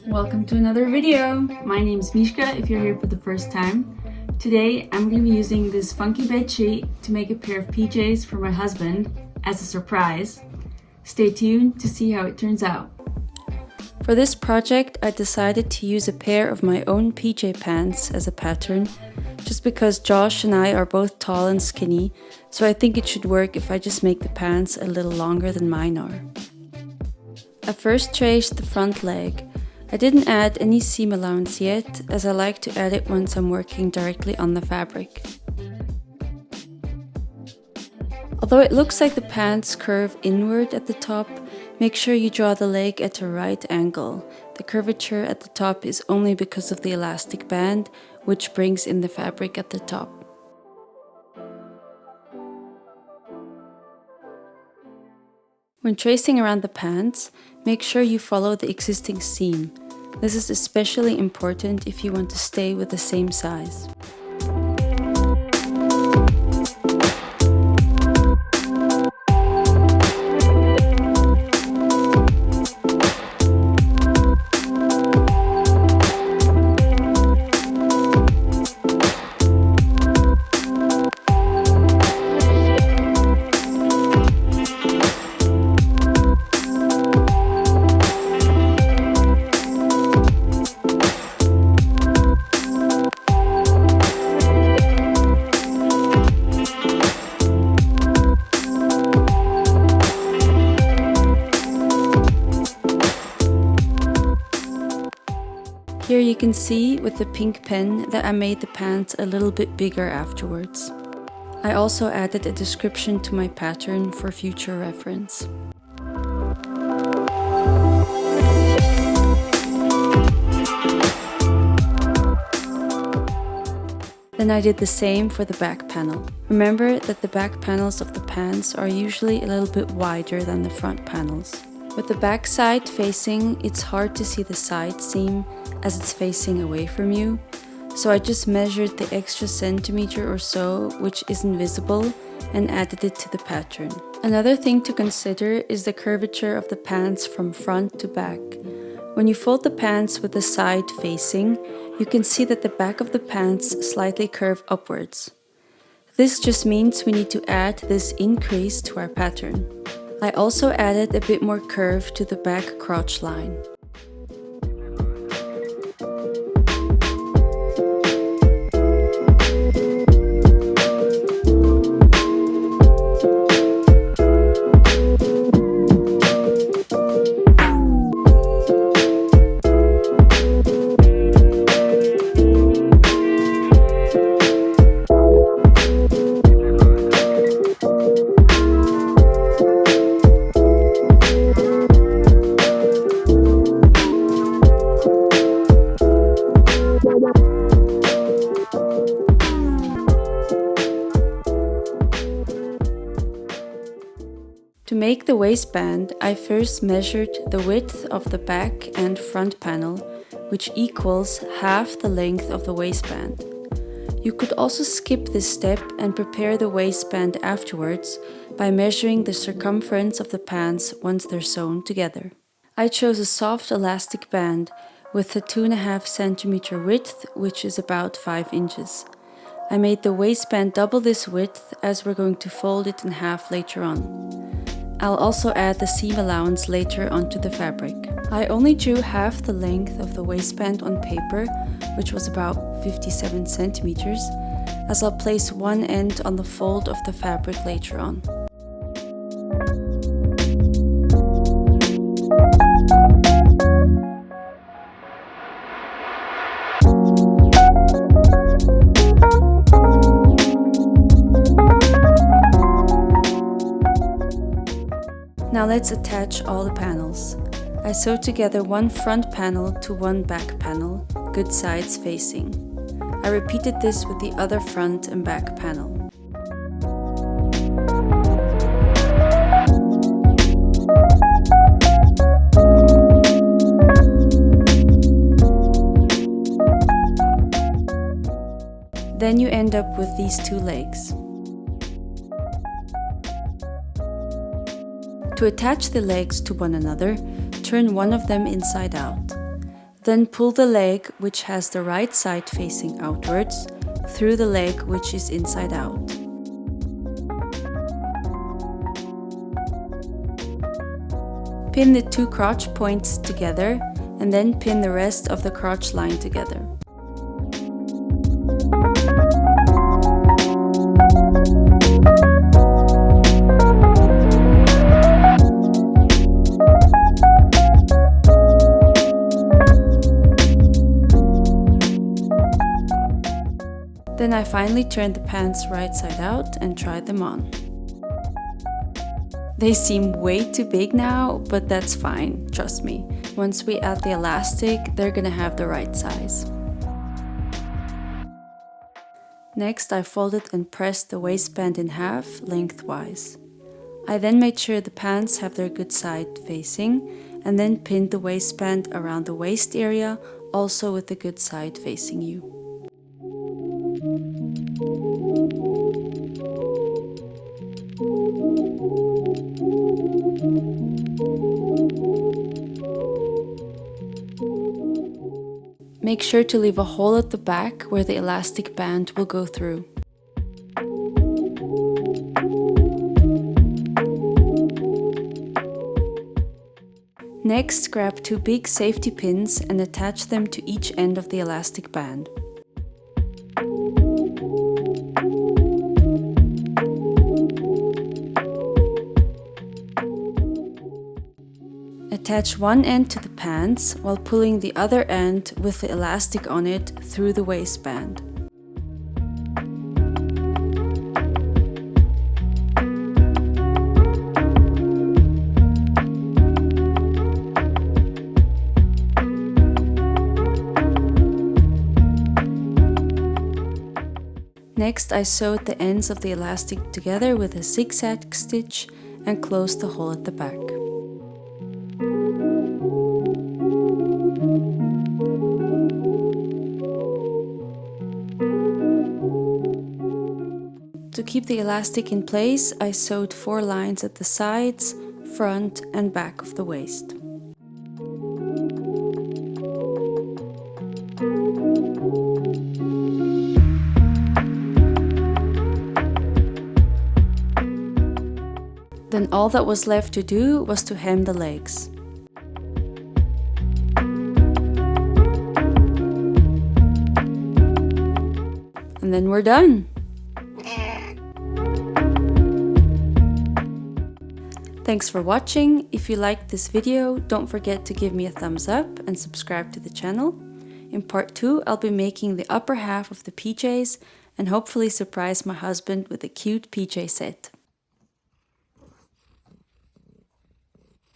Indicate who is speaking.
Speaker 1: Welcome to another video. My name is Mischka if you're here for the first time. Today I'm going to be using this funky bed sheet to make a pair of PJs for my husband as a surprise. Stay tuned to see how it turns out. For this project I decided to use a pair of my own PJ pants as a pattern just because Josh and I are both tall and skinny, so I think it should work if I just make the pants a little longer than mine are. I first traced the front leg. I didn't add any seam allowance yet, as I like to add it once I'm working directly on the fabric. Although it looks like the pants curve inward at the top, make sure you draw the leg at a right angle. The curvature at the top is only because of the elastic band, which brings in the fabric at the top. When tracing around the pants, make sure you follow the existing seam. This is especially important if you want to stay with the same size. Here you can see with the pink pen that I made the pants a little bit bigger afterwards. I also added a description to my pattern for future reference. Then I did the same for the back panel. Remember that the back panels of the pants are usually a little bit wider than the front panels. With the back side facing, it's hard to see the side seam as it's facing away from you, so I just measured the extra centimeter or so, which isn't visible, and added it to the pattern. Another thing to consider is the curvature of the pants from front to back. When you fold the pants with the side facing, you can see that the back of the pants slightly curve upwards. This just means we need to add this increase to our pattern. I also added a bit more curve to the back crotch line. To make the waistband, I first measured the width of the back and front panel, which equals half the length of the waistband. You could also skip this step and prepare the waistband afterwards by measuring the circumference of the pants once they're sewn together. I chose a soft elastic band with a 2.5 centimeter width, which is about 5 inches. I made the waistband double this width as we're going to fold it in half later on. I'll also add the seam allowance later onto the fabric. I only drew half the length of the waistband on paper, which was about 57 centimeters, as I'll place one end on the fold of the fabric later on. Now let's attach all the panels. I sewed together one front panel to one back panel, good sides facing. I repeated this with the other front and back panel. Then you end up with these two legs. To attach the legs to one another, turn one of them inside out. Then pull the leg which has the right side facing outwards through the leg which is inside out. Pin the two crotch points together and then pin the rest of the crotch line together. Then I finally turned the pants right side out and tried them on. They seem way too big now, but that's fine, trust me. Once we add the elastic, they're gonna have the right size. Next, I folded and pressed the waistband in half lengthwise. I then made sure the pants have their good side facing and then pinned the waistband around the waist area, also with the good side facing you. Make sure to leave a hole at the back where the elastic band will go through. Next, grab two big safety pins and attach them to each end of the elastic band. Attach one end to the pants while pulling the other end with the elastic on it through the waistband. Next, I sewed the ends of the elastic together with a zigzag stitch and closed the hole at the back. To keep the elastic in place, I sewed 4 lines at the sides, front and back of the waist. Then all that was left to do was to hem the legs. And then we're done! Thanks for watching. If you liked this video, don't forget to give me a thumbs up and subscribe to the channel. In part 2, I'll be making the upper half of the PJs and hopefully surprise my husband with a cute PJ set.